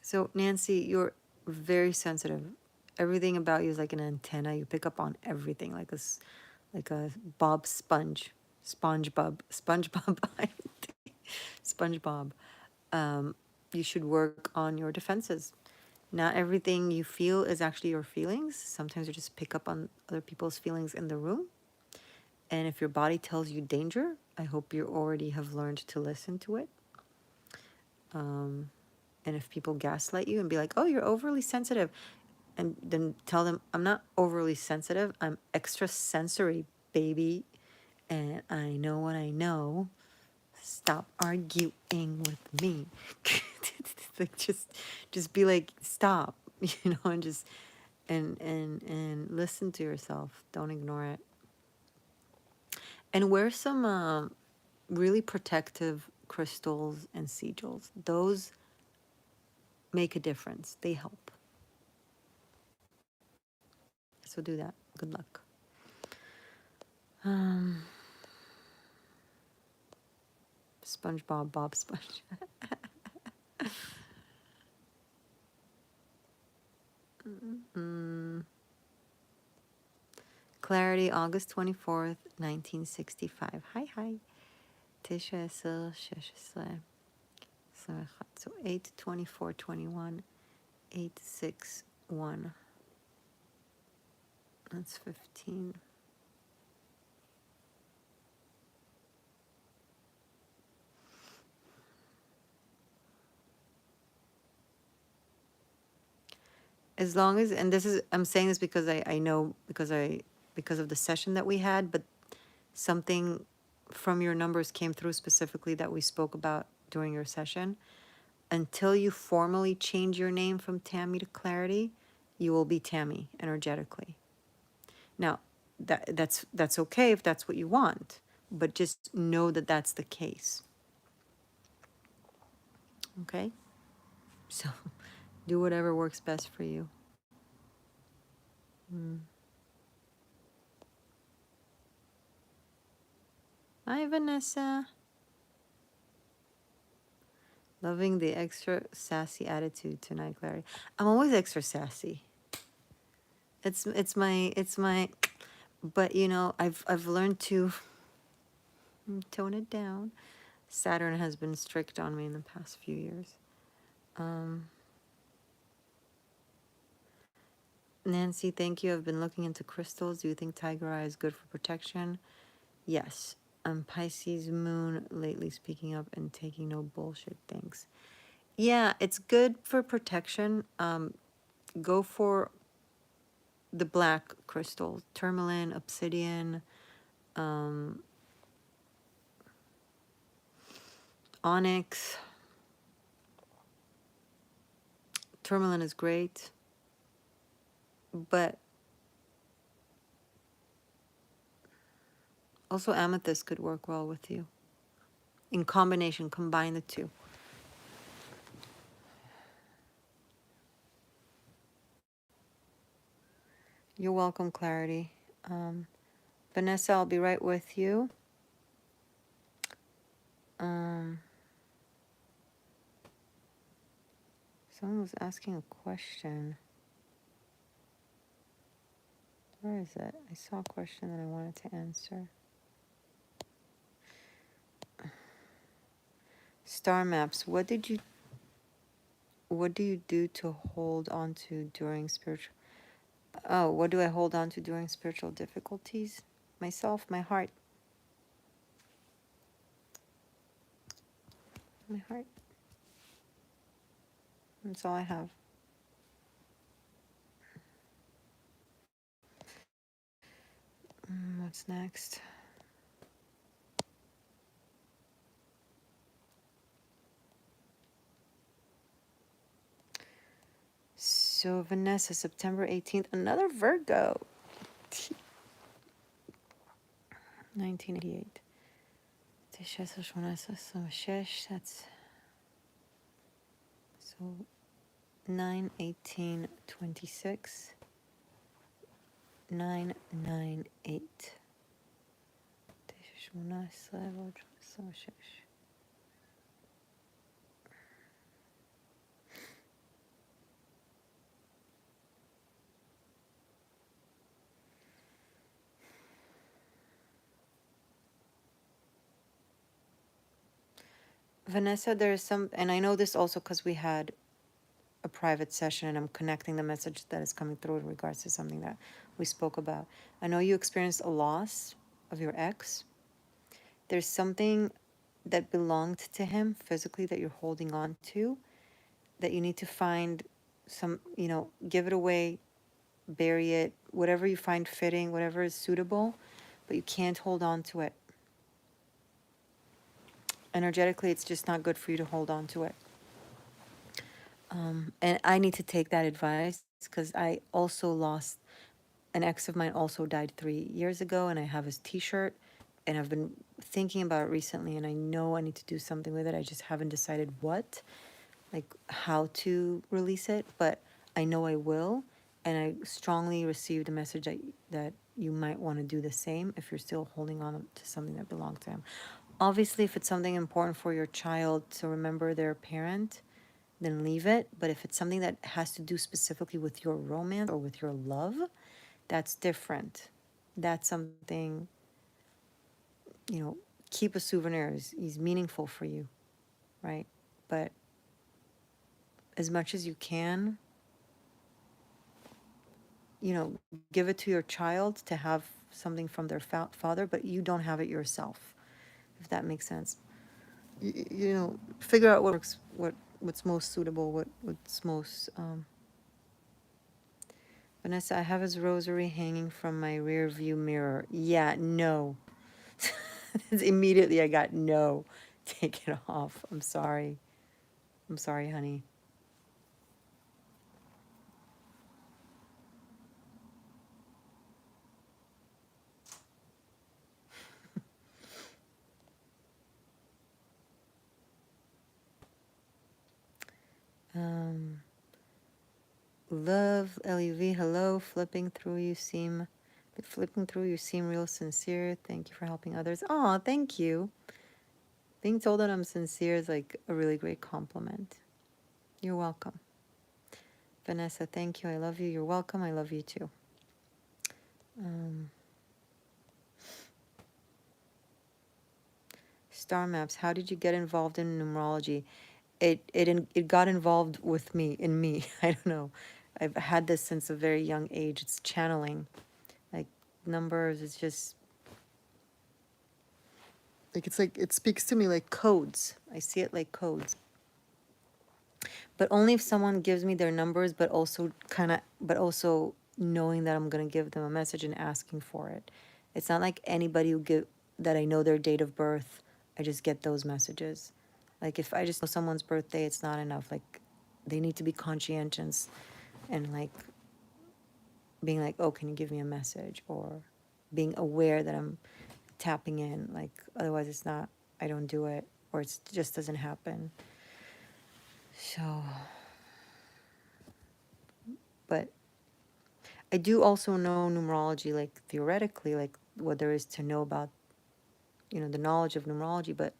[SPEAKER 1] So, Nancy, you're very sensitive. Everything about you is like an antenna. You pick up on everything, like a Bob Sponge, SpongeBob, SpongeBob. You should work on your defenses. Not everything you feel is actually your feelings. Sometimes you just pick up on other people's feelings in the room. And if your body tells you danger, I hope you already have learned to listen to it. And if people gaslight you and be like, oh, you're overly sensitive, and then tell them, I'm not overly sensitive. I'm extra sensory, baby. And I know what I know. Stop arguing with me. Like, just be like, stop, and just, and listen to yourself. Don't ignore it. And wear some really protective crystals and sigils. Those make a difference. They help. So do that. Good luck. SpongeBob, Bob Sponge. Clarity, August 24th, 1965. Hi. Tisha 10, 16. So 8, 24, 21, 8, 6, 1. That's 15. As long as, and I'm saying this because I know, because of the session that we had, but something from your numbers came through specifically that we spoke about during your session. Until you formally change your name from Tammy to Clarity, you will be Tammy energetically. Now, that's okay if that's what you want, but just know that that's the case. Okay? So do whatever works best for you. Hi, Vanessa. Loving the extra sassy attitude tonight, Clary. I'm always extra sassy. It's my but you know, I've learned to tone it down. Saturn has been strict on me in the past few years. Um, Nancy, thank you. I've been looking into crystals. Do you think tiger eye is good for protection? Yes. Pisces moon lately speaking up and taking no bullshit things. Yeah, it's good for protection. Go for the black crystal, tourmaline, obsidian, um, onyx. Tourmaline is great, but also amethyst could work well with you. In combination, combine the two. You're welcome, Clarity. Vanessa, I'll be right with you. Um, Someone was asking a question. Where is it? I saw a question that I wanted to answer. Star maps. What do you do to hold on to during spiritual? Oh, what do I hold on to during spiritual difficulties? Myself, my heart. My heart. That's all I have. What's next? So, Vanessa, September 18th, another Virgo. 1988. That's so 9/18/26. 998. Vanessa, there's some, and I know this also because we had a private session and I'm connecting the message that is coming through in regards to something that we spoke about. I know you experienced a loss of your ex. There's something that belonged to him physically that you're holding on to that you need to find some, give it away, bury it, whatever you find fitting, whatever is suitable, but you can't hold on to it. Energetically, it's just not good for you to hold on to it. And I need to take that advice because I also lost an ex of mine also died 3 years ago, and I have his T-shirt, and I've been thinking about it recently, and I know I need to do something with it. I just haven't decided what, like how to release it, but I know I will, and I strongly received a message that you might want to do the same if you're still holding on to something that belonged to him. Obviously, if it's something important for your child to remember their parent, then leave it. But if it's something that has to do specifically with your romance or with your love, that's different. That's something, keep a souvenir. He's meaningful for you, right? But as much as you can, give it to your child to have something from their father, but you don't have it yourself, if that makes sense. Figure out what works, what's most suitable, what's most. Vanessa, I have his rosary hanging from my rear view mirror. Yeah, no. Immediately I got no. Take it off. I'm sorry. I'm sorry, honey. Um, Love, LUV, hello. Flipping through you seem real sincere. Thank you for helping others. Oh, thank you. Being told that I'm sincere is like a really great compliment. You're welcome. Vanessa, thank you. I love you. You're welcome. I love you too. Um, Star maps. How did you get involved in numerology? It got involved with me, in me. I don't know. I've had this since a very young age. It's channeling. Like numbers, it's just like it speaks to me like codes. I see it like codes. But only if someone gives me their numbers, but also knowing that I'm gonna give them a message and asking for it. It's not like anybody who give that I know their date of birth, I just get those messages. Like if I just know someone's birthday, it's not enough. Like they need to be conscientious and like being like, oh, can you give me a message? Or being aware that I'm tapping in. Like otherwise it's not, I don't do it, or it just doesn't happen. So, but I do also know numerology, like theoretically, like what there is to know about, the knowledge of numerology. But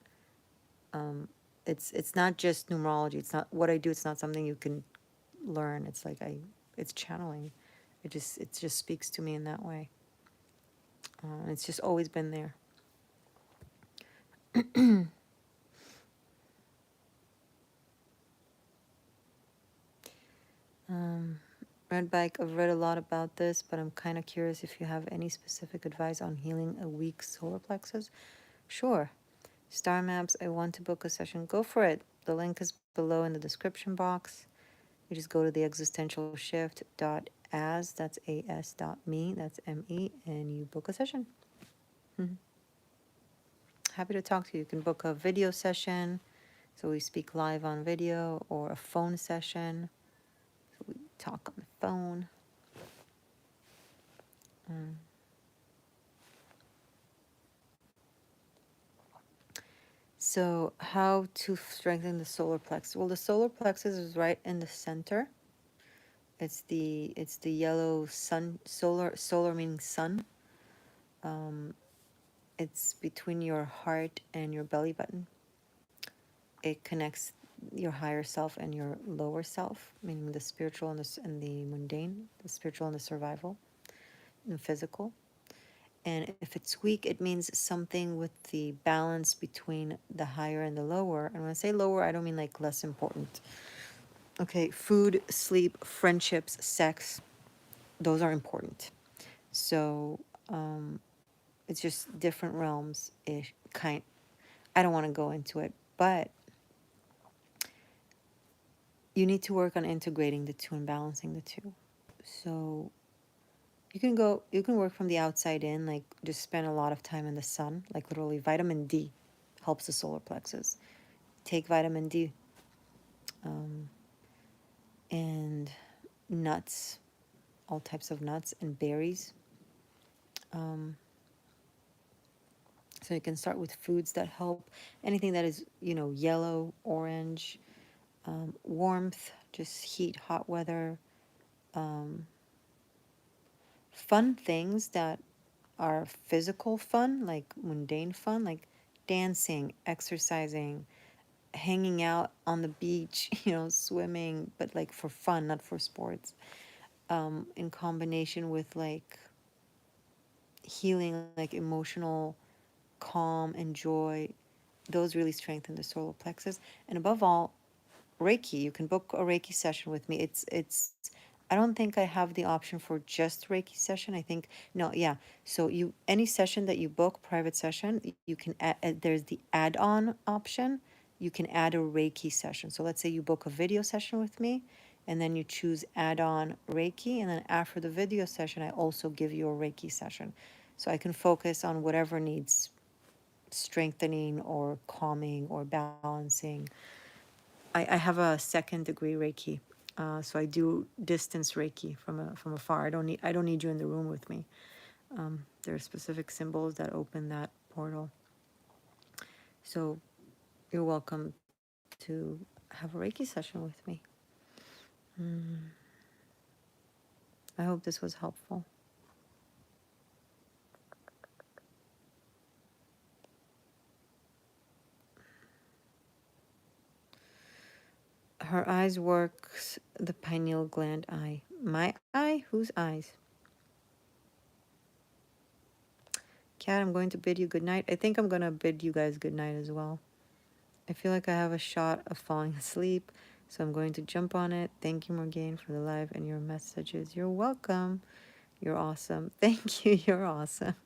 [SPEAKER 1] it's not just numerology. It's not what I do. It's not something you can learn. It's like it's channeling. It just speaks to me in that way. It's just always been there. Red Bike, I've read a lot about this, but I'm kind of curious if you have any specific advice on healing a weak solar plexus. Sure. Star Maps, I want to book a session. Go for it. The link is below in the description box. You just go to the existential shift dot as, that's as.me, that's me, and you book a session. Happy to talk to you. You can book a video session, so we speak live on video, or a phone session, so we talk on the phone. So how to strengthen the solar plexus? Well, the solar plexus is right in the center. It's the yellow sun, solar meaning sun. It's between your heart and your belly button. It connects your higher self and your lower self, meaning the spiritual and the mundane, the spiritual and the survival, and the physical. And if it's weak, it means something with the balance between the higher and the lower. And when I say lower, I don't mean like less important. Okay, food, sleep, friendships, sex, those are important. So it's just different realms ish kind. I don't want to go into it, but you need to work on integrating the two and balancing the two. So you can work from the outside in, like just spend a lot of time in the sun, like literally vitamin D helps the solar plexus. Take vitamin D, and nuts, all types of nuts and berries. So you can start with foods that help. Anything that is, yellow, orange, warmth, just heat, hot weather, fun things that are physical fun, like mundane fun, like dancing, exercising, hanging out on the beach, swimming, but like for fun, not for sports, in combination with like healing, like emotional calm and joy. Those really strengthen the solar plexus. And above all, Reiki. You can book a Reiki session with me. It's I don't think I have the option for just Reiki session. I think no, yeah. So you any session that you book, private session, you can add, there's the add-on option. You can add a Reiki session. So let's say you book a video session with me, and then you choose add-on Reiki, and then after the video session, I also give you a Reiki session. So I can focus on whatever needs strengthening or calming or balancing. I have a second degree Reiki, so I do distance Reiki from afar. I don't need you in the room with me. There are specific symbols that open that portal. So you're welcome to have a Reiki session with me. I hope this was helpful. Her eyes works the pineal gland eye. My eye? Whose eyes? Kat, I'm going to bid you good night. I think I'm going to bid you guys good night as well. I feel like I have a shot of falling asleep, so I'm going to jump on it. Thank you, Morgainne, for the live and your messages. You're welcome. You're awesome. Thank you. You're awesome.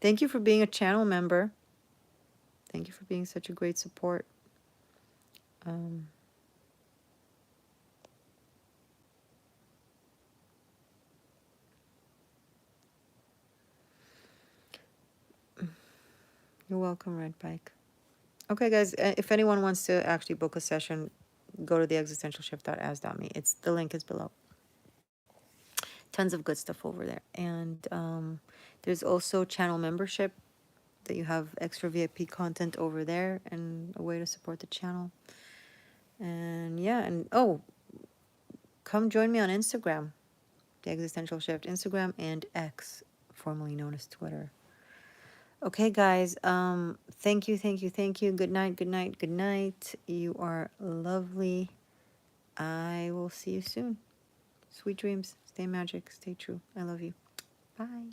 [SPEAKER 1] Thank you for being a channel member. Thank you for being such a great support. You're welcome, Red Bike. Okay, guys, if anyone wants to actually book a session, go to the existentialshift.as.me. The link is below. Tons of good stuff over there. And there's also channel membership that you have extra VIP content over there and a way to support the channel. And yeah, and oh, come join me on Instagram, the Existential Shift, Instagram and X, formerly known as Twitter. Okay, guys, thank you, thank you, thank you. Good night, good night, good night. You are lovely. I will see you soon. Sweet dreams. Stay magic. Stay true. I love you. Bye.